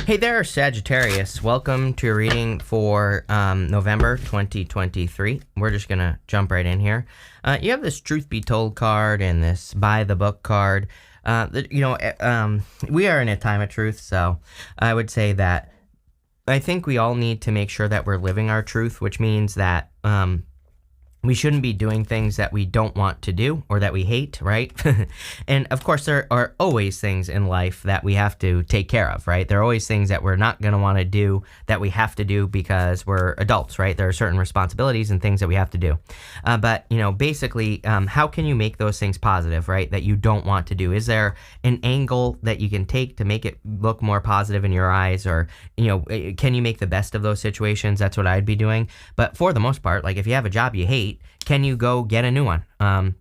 Hey there, Sagittarius. Welcome to your reading for November 2023. We're just going to jump right in here. You have this Truth Be Told card and this Buy the Book card. We are in a time of truth, so I would say that I think we all need to make sure that we're living our truth, which means that we shouldn't be doing things that we don't want to do or that we hate, right? And of course, there are always things in life that we have to take care of, right? There are always things that we're not going to want to do that we have to do because we're adults, right? There are certain responsibilities and things that we have to do. But basically, how can you make those things positive, right? That you don't want to do? Is there an angle that you can take to make it look more positive in your eyes? Or, can you make the best of those situations? That's what I'd be doing. But for the most part, like if you have a job you hate, can you go get a new one? I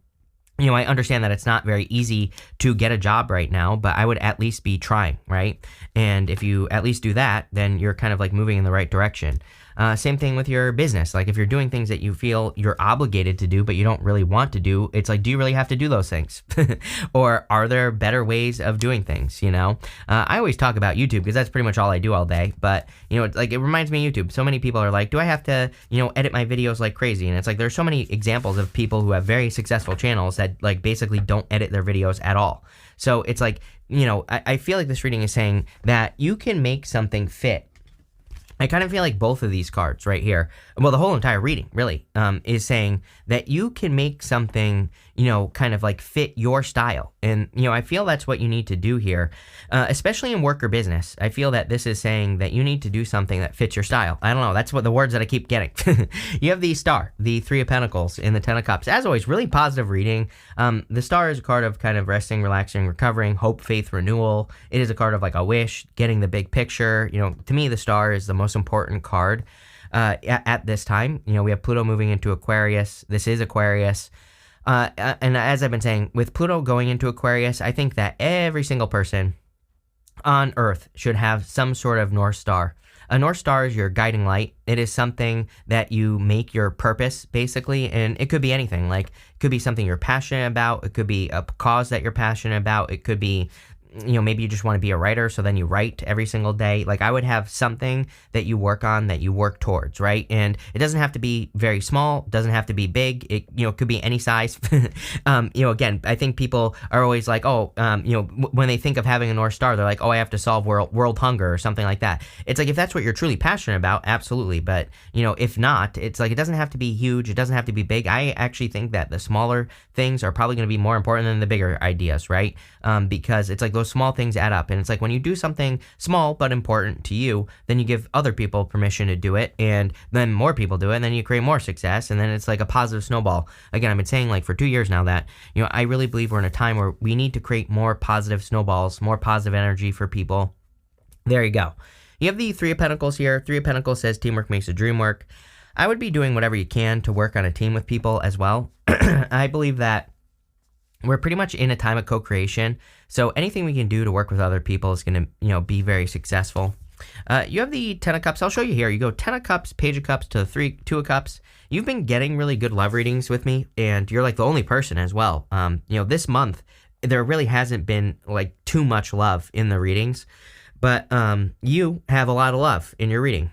understand that it's not very easy to get a job right now, but I would at least be trying, right? And if you at least do that, then you're kind of like moving in the right direction. Same thing with your business. Like if you're doing things that you feel you're obligated to do, but you don't really want to do, it's like, do you really have to do those things? Or are there better ways of doing things? I always talk about YouTube because that's pretty much all I do all day. But, it reminds me of YouTube. So many people are like, do I have to, edit my videos like crazy? And it's like, there's so many examples of people who have very successful channels that like basically don't edit their videos at all. So it's like, I feel like this reading is saying that you can make something fit. I kind of feel like both of these cards right here, well, the whole entire reading really is saying that you can make something, kind of like fit your style. And, I feel that's what you need to do here, especially in work or business. I feel that this is saying that you need to do something that fits your style. I don't know. That's what the words that I keep getting. You have the Star, the Three of Pentacles, and the Ten of Cups. As always, really positive reading. The Star is a card of kind of resting, relaxing, recovering, hope, faith, renewal. It is a card of like a wish, getting the big picture. To me, the Star is the most important card at this time. We have Pluto moving into Aquarius. This is Aquarius. And as I've been saying, with Pluto going into Aquarius, I think that every single person on Earth should have some sort of North Star. A North Star is your guiding light. It is something that you make your purpose, basically, and it could be anything. Like, it could be something you're passionate about. It could be a cause that you're passionate about. It could be maybe you just want to be a writer, so then you write every single day. Like I would have something that you work on, that you work towards, right? And it doesn't have to be very small, doesn't have to be big. It, could be any size. Again, I think people are always like, when they think of having a North Star, they're like, I have to solve world hunger or something like that. It's like, if that's what you're truly passionate about, absolutely. But, if not, it's like, it doesn't have to be huge. It doesn't have to be big. I actually think that the smaller things are probably going to be more important than the bigger ideas, right? Because it's like those small things add up. And it's like when you do something small but important to you, then you give other people permission to do it, and then more people do it, and then you create more success, and then it's like a positive snowball. Again, I've been saying like for 2 years now that, I really believe we're in a time where we need to create more positive snowballs, more positive energy for people. There you go. You have the Three of Pentacles here. Three of Pentacles says teamwork makes the dream work. I would be doing whatever you can to work on a team with people as well. I believe that we're pretty much in a time of co-creation, so anything we can do to work with other people is going to, be very successful. You have the Ten of Cups. I'll show you here. You go Ten of Cups, Page of Cups to Two of Cups. You've been getting really good love readings with me, and you're like the only person as well. This month, there really hasn't been like too much love in the readings, but you have a lot of love in your reading.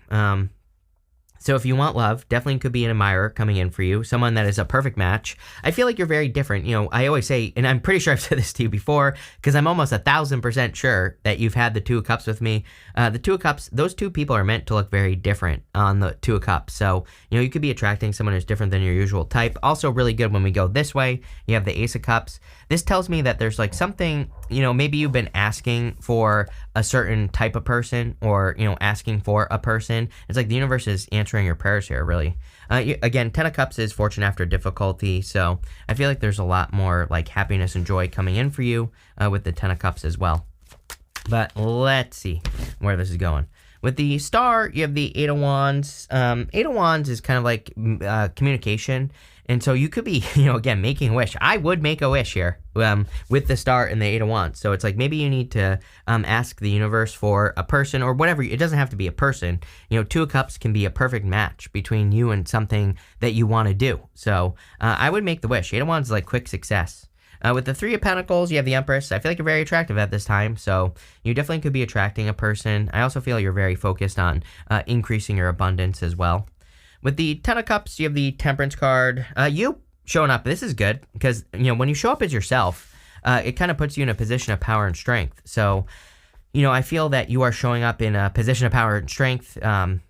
So if you want love, definitely could be an admirer coming in for you, someone that is a perfect match. I feel like you're very different. I always say, and I'm pretty sure I've said this to you before, because I'm almost 1,000% sure that you've had the Two of Cups with me. The Two of Cups, those two people are meant to look very different on the Two of Cups. So, you could be attracting someone who's different than your usual type. Also really good when we go this way, you have the Ace of Cups. This tells me that there's like something, maybe you've been asking for a certain type of person, or, asking for a person. It's like the universe is answering your prayers here, really. Again, Ten of Cups is fortune after difficulty, so I feel like there's a lot more like happiness and joy coming in for you with the Ten of Cups as well. But let's see where this is going. With the Star, you have the Eight of Wands. Eight of Wands is kind of like communication. And so you could be, again, making a wish. I would make a wish here with the Star and the Eight of Wands. So it's like maybe you need to ask the universe for a person or whatever. It doesn't have to be a person. Two of Cups can be a perfect match between you and something that you want to do. So I would make the wish. Eight of Wands is like quick success. With the Three of Pentacles, you have the Empress. I feel like you're very attractive at this time, so you definitely could be attracting a person. I also feel you're very focused on increasing your abundance as well. With the Ten of Cups, you have the Temperance card. You showing up, this is good, because when you show up as yourself, it kind of puts you in a position of power and strength. So, I feel that you are showing up in a position of power and strength. It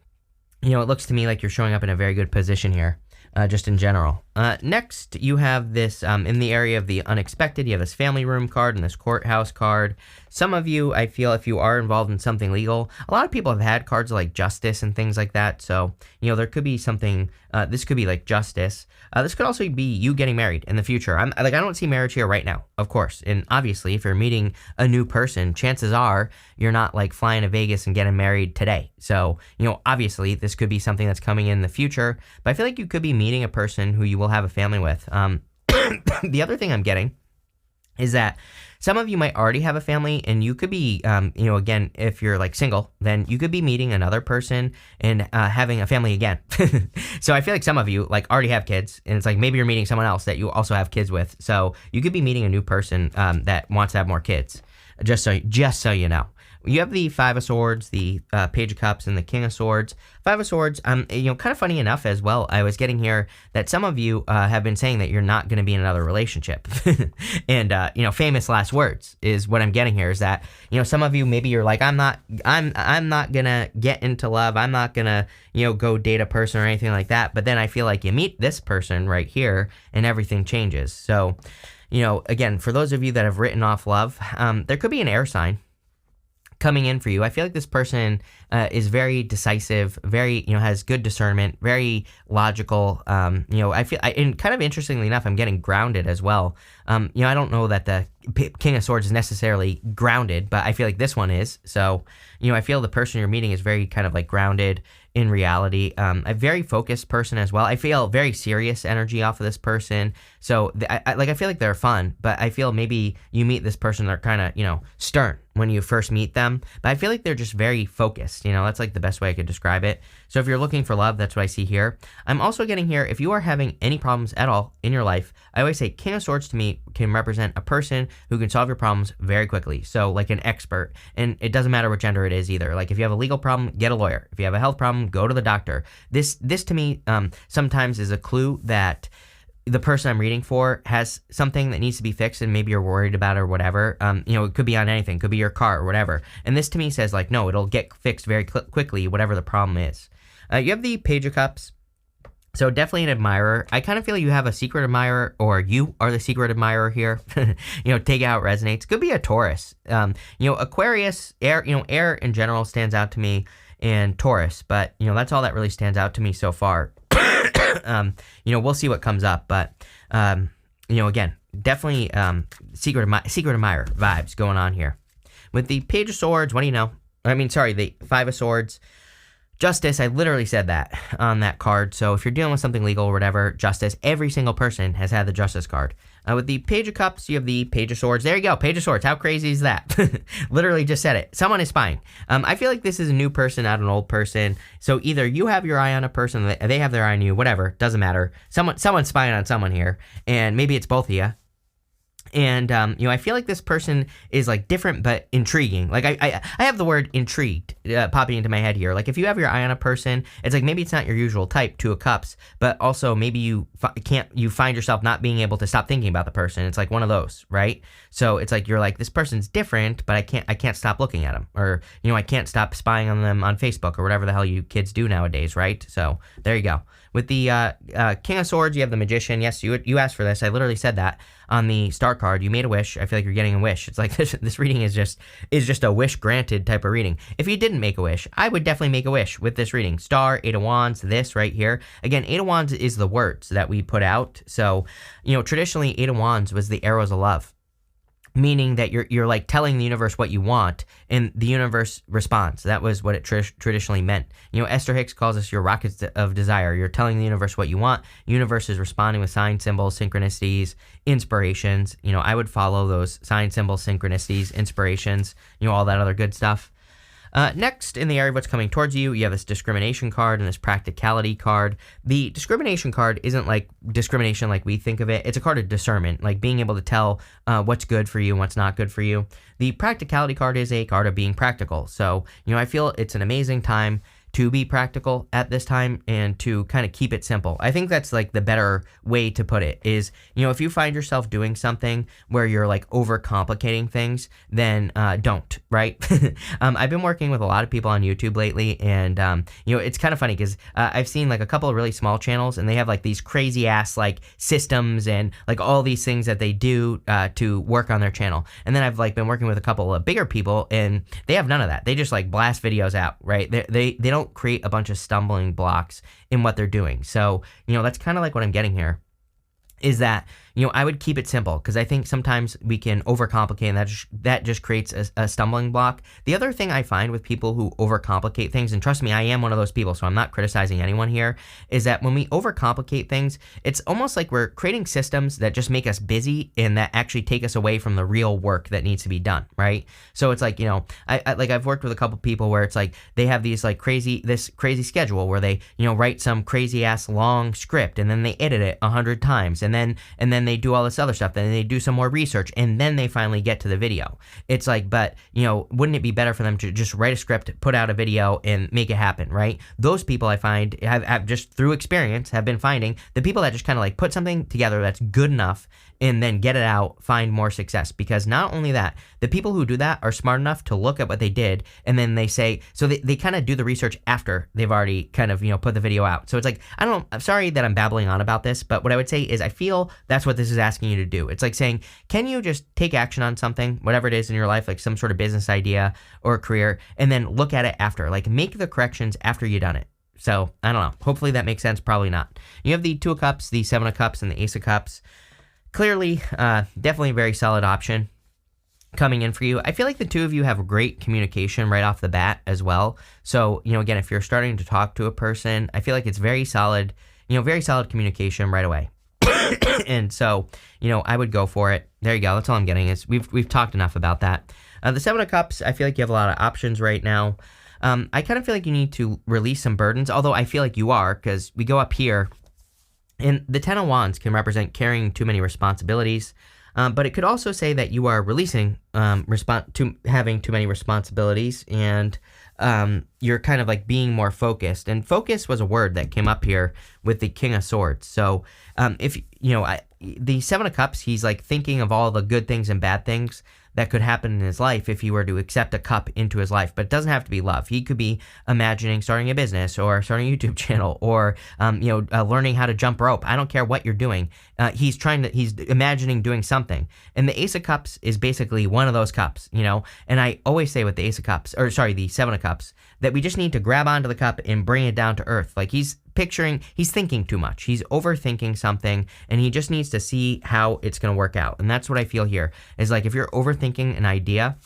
looks to me like you're showing up in a very good position here, just in general. Next, you have this, in the area of the unexpected, you have this family room card and this courthouse card. Some of you, I feel, if you are involved in something legal, a lot of people have had cards like justice and things like that. So, there could be something, this could be like justice. This could also be you getting married in the future. I don't see marriage here right now, of course. And obviously, if you're meeting a new person, chances are you're not like flying to Vegas and getting married today. So, obviously, this could be something that's coming in the future. But I feel like you could be meeting a person who you will have a family with. The other thing I'm getting is that some of you might already have a family, and you could be, again, if you're like single, then you could be meeting another person and having a family again. So I feel like some of you like already have kids, and it's like maybe you're meeting someone else that you also have kids with. So you could be meeting a new person that wants to have more kids. Just so you know. You have the Five of Swords, the Page of Cups, and the King of Swords. Five of Swords, kind of funny enough as well, I was getting here that some of you have been saying that you're not going to be in another relationship. And, famous last words is what I'm getting here, is that, some of you, maybe you're like, I'm not going to get into love. I'm not going to, go date a person or anything like that. But then I feel like you meet this person right here and everything changes. So, again, for those of you that have written off love, there could be an air sign coming in for you. I feel like this person is very decisive, very, has good discernment, very logical. I feel, and kind of interestingly enough, I'm getting grounded as well. I don't know that the King of Swords is necessarily grounded, but I feel like this one is. So, I feel the person you're meeting is very kind of like grounded in reality. A very focused person as well. I feel very serious energy off of this person. So I feel like they're fun, but I feel maybe you meet this person, they're kind of, stern when you first meet them. But I feel like they're just very focused. That's like the best way I could describe it. So if you're looking for love, that's what I see here. I'm also getting here, if you are having any problems at all in your life, I always say King of Swords to me can represent a person who can solve your problems very quickly. So like an expert, and it doesn't matter what gender it is either. Like if you have a legal problem, get a lawyer. If you have a health problem, go to the doctor. This to me sometimes is a clue that the person I'm reading for has something that needs to be fixed, and maybe you're worried about it or whatever. It could be on anything, could be your car or whatever. And this to me says like, no, it'll get fixed very quickly, whatever the problem is. You have the Page of Cups. So definitely an admirer. I kind of feel you have a secret admirer, or you are the secret admirer here. Take it how it resonates. Could be a Taurus. Aquarius, air in general stands out to me, and Taurus. But, that's all that really stands out to me so far. We'll see what comes up. But, again, definitely secret admirer vibes going on here. With the Page of Swords, what do you know? The Five of Swords. Justice, I literally said that on that card. So if you're dealing with something legal or whatever, justice, every single person has had the Justice card. With the Page of Cups, you have the Page of Swords. There you go, Page of Swords. How crazy is that? Literally just said it. Someone is spying. I feel like this is a new person, not an old person. So either you have your eye on a person, they have their eye on you, whatever, doesn't matter. Someone's spying on someone here, and maybe it's both of you. And, I feel like this person is like different but intriguing. Like I have the word intrigued popping into my head here. Like if you have your eye on a person, it's like maybe it's not your usual type, Two of Cups, but also maybe you find yourself not being able to stop thinking about the person. It's like one of those, right? So it's like you're like, this person's different, but I can't stop looking at them, or I can't stop spying on them on Facebook or whatever the hell you kids do nowadays, right? So there you go. With the King of Swords, you have the Magician. Yes, you asked for this. I literally said that on the Star card. You made a wish. I feel like you're getting a wish. It's like this reading is just a wish granted type of reading. If you didn't make a wish, I would definitely make a wish with this reading. Star, Eight of Wands, this right here. Again, Eight of Wands is the words that we put out. So, traditionally, Eight of Wands was the arrows of love. Meaning that you're like telling the universe what you want, and the universe responds. That was what it traditionally meant. Esther Hicks calls us your rockets of desire. You're telling the universe what you want. Universe is responding with signs, symbols, synchronicities, inspirations. I would follow those signs, symbols, synchronicities, inspirations, all that other good stuff. Next, in the area of what's coming towards you, you have this discrimination card and this practicality card. The discrimination card isn't like discrimination like we think of it. It's a card of discernment, like being able to tell what's good for you and what's not good for you. The practicality card is a card of being practical. So, I feel it's an amazing time to be practical at this time and to kind of keep it simple. I think that's like the better way to put it is, if you find yourself doing something where you're like overcomplicating things, then don't, right? I've been working with a lot of people on YouTube lately, and it's kind of funny because I've seen like a couple of really small channels, and they have like these crazy ass like systems and like all these things that they do to work on their channel. And then I've like been working with a couple of bigger people, and they have none of that. They just like blast videos out, right? They don't create a bunch of stumbling blocks in what they're doing. So, that's kind of like what I'm getting here is that, I would keep it simple because I think sometimes we can overcomplicate, and that just creates a stumbling block. The other thing I find with people who overcomplicate things, and trust me, I am one of those people, so I'm not criticizing anyone here, is that when we overcomplicate things, it's almost like we're creating systems that just make us busy and that actually take us away from the real work that needs to be done, right? So it's like, I've worked with a couple people where it's like they have these like crazy schedule where they, write some crazy ass long script and then they edit it 100 times and then they do all this other stuff, then they do some more research, and then they finally get to the video. It's like, but, wouldn't it be better for them to just write a script, put out a video, and make it happen, right? Those people I find have just through experience have been finding the people that just kind of like put something together that's good enough and then get it out, find more success. Because not only that, the people who do that are smart enough to look at what they did, and then they say, so they kind of do the research after they've already kind of, put the video out. So it's like, I don't know, I'm sorry that I'm babbling on about this, but what I would say is I feel that's what this is asking you to do. It's like saying, can you just take action on something, whatever it is in your life, like some sort of business idea or career, and then look at it after, like make the corrections after you've done it. So I don't know. Hopefully that makes sense. Probably not. You have the 2 of Cups, the 7 of Cups, and the Ace of Cups. Clearly, definitely a very solid option coming in for you. I feel like the two of you have great communication right off the bat as well. So, again, if you're starting to talk to a person, I feel like it's very solid, very solid communication right away. And so, I would go for it. There you go. That's all I'm getting is we've talked enough about that. The 7 of Cups, I feel like you have a lot of options right now. I kind of feel like you need to release some burdens, although I feel like you are, because we go up here. And the 10 of Wands can represent carrying too many responsibilities, but it could also say that you are releasing having too many responsibilities, and you're kind of like being more focused. And focus was a word that came up here with the King of Swords. So if the 7 of Cups, he's like thinking of all the good things and bad things that could happen in his life if he were to accept a cup into his life. But it doesn't have to be love. He could be imagining starting a business or starting a YouTube channel or, learning how to jump rope. I don't care what you're doing. He's imagining doing something. And the Ace of Cups is basically one of those cups, and I always say with the the 7 of Cups, that we just need to grab onto the cup and bring it down to earth. Like he's thinking too much. He's overthinking something, and he just needs to see how it's going to work out. And that's what I feel here is like, if you're overthinking an idea,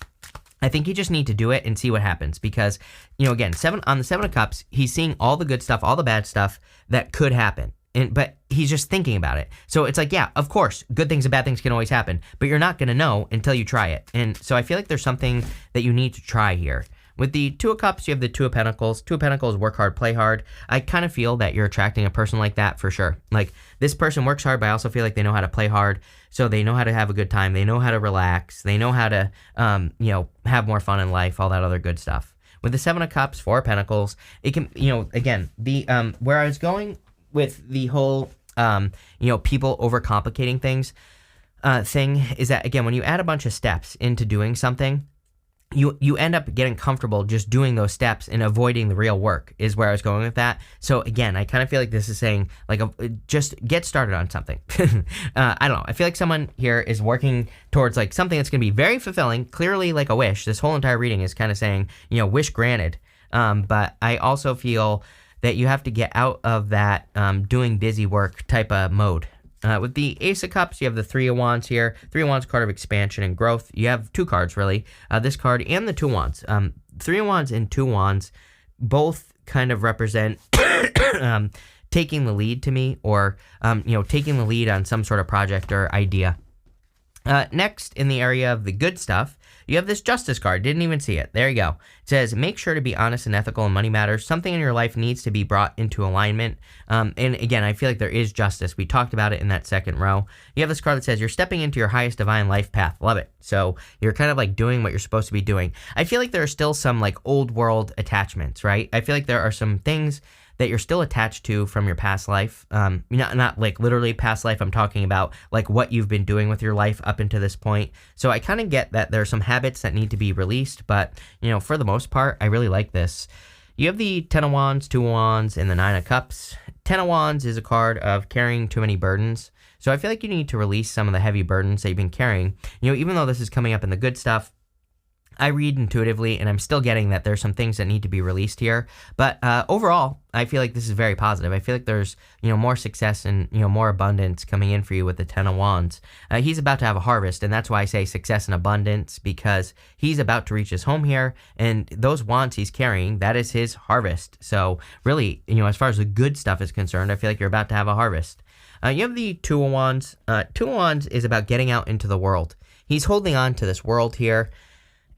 I think you just need to do it and see what happens. Because, again, on the 7 of Cups, he's seeing all the good stuff, all the bad stuff that could happen. But he's just thinking about it. So it's like, yeah, of course, good things and bad things can always happen, but you're not going to know until you try it. And so I feel like there's something that you need to try here. With the 2 of Cups, you have the 2 of Pentacles. 2 of Pentacles, work hard, play hard. I kind of feel that you're attracting a person like that for sure. Like, this person works hard, but I also feel like they know how to play hard. So they know how to have a good time. They know how to relax. They know how to, have more fun in life, all that other good stuff. With the 7 of Cups, 4 of Pentacles, it can, again, the where I was going with the whole, people overcomplicating things thing is that, again, when you add a bunch of steps into doing something, you end up getting comfortable just doing those steps and avoiding the real work is where I was going with that. So again, I kind of feel like this is saying like just get started on something. I don't know. I feel like someone here is working towards like something that's going to be very fulfilling, clearly like a wish. This whole entire reading is kind of saying, wish granted. But I also feel that you have to get out of that doing busy work type of mode. With the Ace of Cups, you have the 3 of Wands here. 3 of Wands, card of expansion and growth. You have 2 cards, really. This card and the 2 of Wands. 3 of Wands and 2 of Wands both kind of represent taking the lead to me, or, taking the lead on some sort of project or idea. Next, in the area of the good stuff, you have this justice card. Didn't even see it. There you go. It says, make sure to be honest and ethical in money matters. Something in your life needs to be brought into alignment. And again, I feel like there is justice. We talked about it in that second row. You have this card that says, you're stepping into your highest divine life path. Love it. So you're kind of like doing what you're supposed to be doing. I feel like there are still some like old world attachments, right? I feel like there are some things that you're still attached to from your past life. Not like literally past life. I'm talking about like what you've been doing with your life up until this point. So I kind of get that there are some habits that need to be released, but for the most part, I really like this. You have the 10 of Wands, 2 of Wands, and the 9 of Cups. 10 of Wands is a card of carrying too many burdens. So I feel like you need to release some of the heavy burdens that you've been carrying. Even though this is coming up in the good stuff, I read intuitively, and I'm still getting that there's some things that need to be released here. But overall, I feel like this is very positive. I feel like there's, more success and, more abundance coming in for you with the 10 of Wands. He's about to have a harvest, and that's why I say success and abundance, because he's about to reach his home here, and those wands he's carrying, that is his harvest. So really, as far as the good stuff is concerned, I feel like you're about to have a harvest. You have the 2 of Wands. 2 of Wands is about getting out into the world. He's holding on to this world here.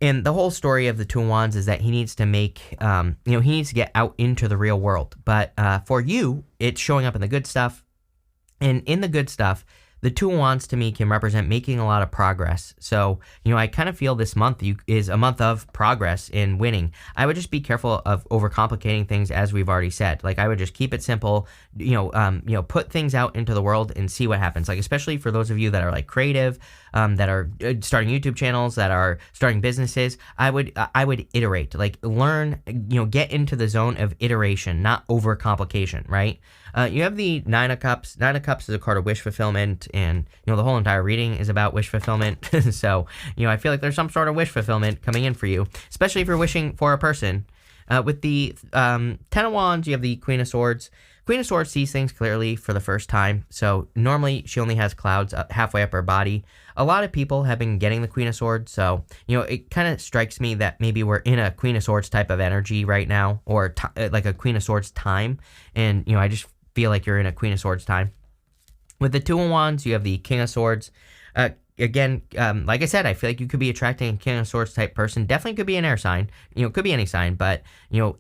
And the whole story of the 2 of Wands is that he needs to he needs to get out into the real world. But for you, it's showing up in the good stuff. And in the good stuff, the 2 of Wands to me can represent making a lot of progress. So, I kind of feel this month is a month of progress in winning. I would just be careful of overcomplicating things, as we've already said. Like, I would just keep it simple, put things out into the world and see what happens. Like, especially for those of you that are like creative, that are starting YouTube channels, that are starting businesses, I would iterate, like learn, get into the zone of iteration, not overcomplication, right? You have the 9 of Cups. 9 of Cups is a card of wish fulfillment, and the whole entire reading is about wish fulfillment. So I feel like there's some sort of wish fulfillment coming in for you, especially if you're wishing for a person. With the 10 of Wands, you have the Queen of Swords. Queen of Swords sees things clearly for the first time. So normally she only has clouds halfway up her body. A lot of people have been getting the Queen of Swords. So, it kind of strikes me that maybe we're in a Queen of Swords type of energy right now, or like a Queen of Swords time. And, I just feel like you're in a Queen of Swords time. With the 2 of Wands, you have the King of Swords. Again, like I said, I feel like you could be attracting a King of Swords type person. Definitely could be an air sign. Could be any sign, but,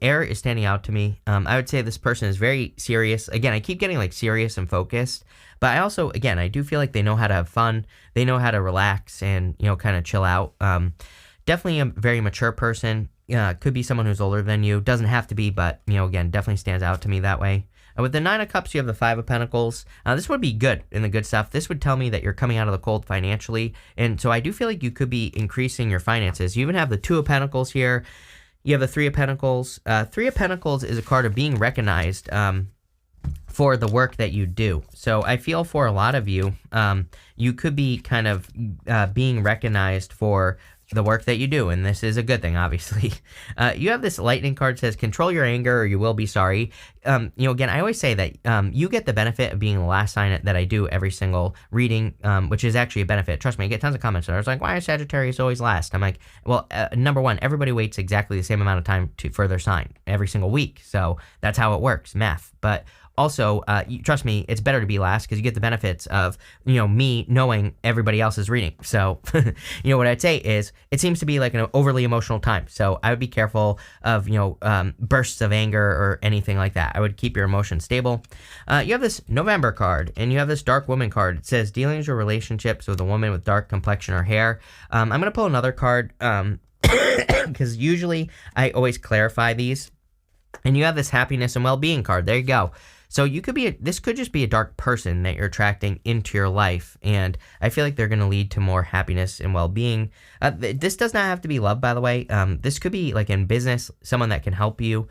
air is standing out to me. I would say this person is very serious. Again, I keep getting like serious and focused, but I also, again, I do feel like they know how to have fun. They know how to relax and, kind of chill out. Definitely a very mature person. Could be someone who's older than you. Doesn't have to be, but, again, definitely stands out to me that way. With the 9 of Cups, you have the 5 of Pentacles. This would be good in the good stuff. This would tell me that you're coming out of the cold financially. And so I do feel like you could be increasing your finances. You even have the 2 of Pentacles here. You have the 3 of Pentacles. 3 of Pentacles is a card of being recognized for the work that you do. So I feel for a lot of you, you could be kind of being recognized for the work that you do, and this is a good thing, obviously. You have this lightning card that says, control your anger or you will be sorry. Again, I always say that you get the benefit of being the last sign that I do every single reading, which is actually a benefit. Trust me, I get tons of comments. I was like, why is Sagittarius always last? I'm like, well, number one, everybody waits exactly the same amount of time for their sign every single week. So that's how it works, math. But also, trust me, it's better to be last because you get the benefits of, me knowing everybody else's reading. So, what I'd say is it seems to be like an overly emotional time. So I would be careful of, bursts of anger or anything like that. I would keep your emotions stable. You have this November card and you have this Dark Woman card. It says dealings or relationships with a woman with dark complexion or hair. I'm going to pull another card because usually I always clarify these. And you have this happiness and well-being card. There you go. So you could be this could just be a dark person that you're attracting into your life, and I feel like they're going to lead to more happiness and well-being. This does not have to be love, by the way. This could be like in business, someone that can help you,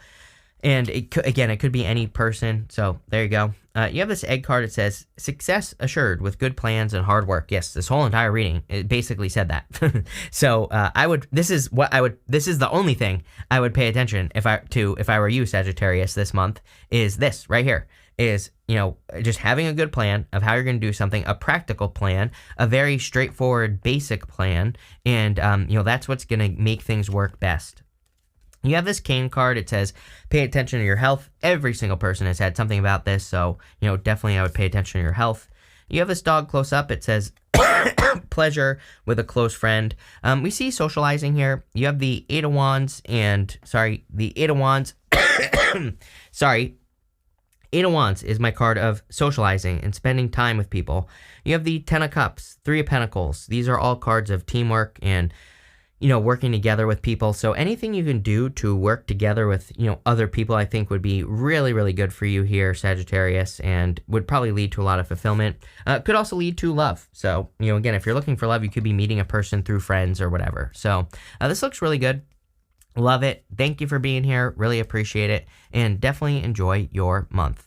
and it could be any person. So there you go. You have this egg card. It says success assured with good plans and hard work. Yes, this whole entire reading it basically said that. So This is the only thing I would pay attention if I were you, Sagittarius, this month. Is this right here? Is just having a good plan of how you're going to do something, a practical plan, a very straightforward, basic plan, and that's what's going to make things work best. You have this cane card. It says, pay attention to your health. Every single person has had something about this, so, definitely I would pay attention to your health. You have this dog close up. It says, pleasure with a close friend. We see socializing here. You have the Eight of Wands the Eight of Wands. Sorry. Eight of Wands is my card of socializing and spending time with people. You have the Ten of Cups, Three of Pentacles. These are all cards of teamwork and, working together with people. So anything you can do to work together with, other people, I think would be really, really good for you here, Sagittarius, and would probably lead to a lot of fulfillment. Could also lead to love. So, again, if you're looking for love, you could be meeting a person through friends or whatever. So this looks really good. Love it. Thank you for being here. Really appreciate it. And definitely enjoy your month.